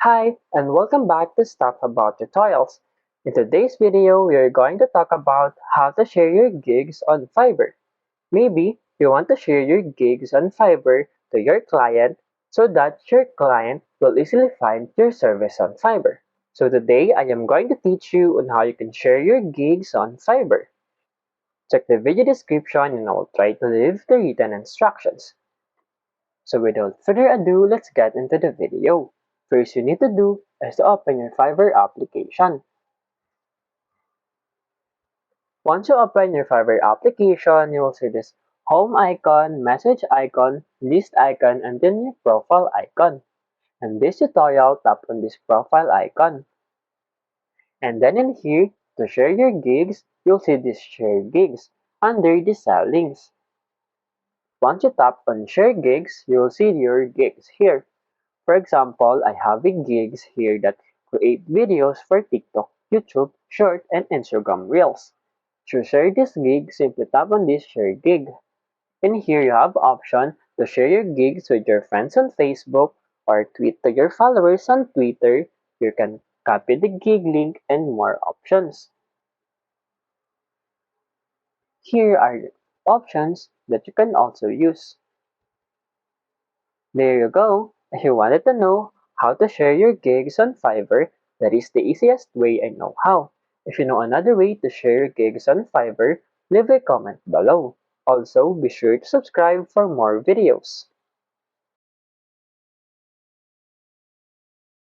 Hi, and welcome back to Stuff About Tutorials. In today's video, we are going to talk about how to share your gigs on Fiverr. Maybe you want to share your gigs on Fiverr to your client so that your client will easily find your service on Fiverr. So today, I am going to teach you on how you can share your gigs on Fiverr. Check the video description and I will try to leave the written instructions. So without further ado, let's get into the video. First you need to do is to open your Fiverr application. Once you open your Fiverr application, you will see this home icon, message icon, list icon, and then your profile icon. In this tutorial, tap on this profile icon. And then in here, to share your gigs, you'll see this share gigs under the sell links. Once you tap on share gigs, you'll see your gigs here. For example, I have a gigs here that create videos for TikTok, YouTube, Short, and Instagram Reels. To share this gig, simply tap on this share gig. In here, you have option to share your gigs with your friends on Facebook or tweet to your followers on Twitter. You can copy the gig link and more options. Here are the options that you can also use. There you go. If you wanted to know how to share your gigs on Fiverr, that is the easiest way I know how. If you know another way to share your gigs on Fiverr, leave a comment below. Also, be sure to subscribe for more videos.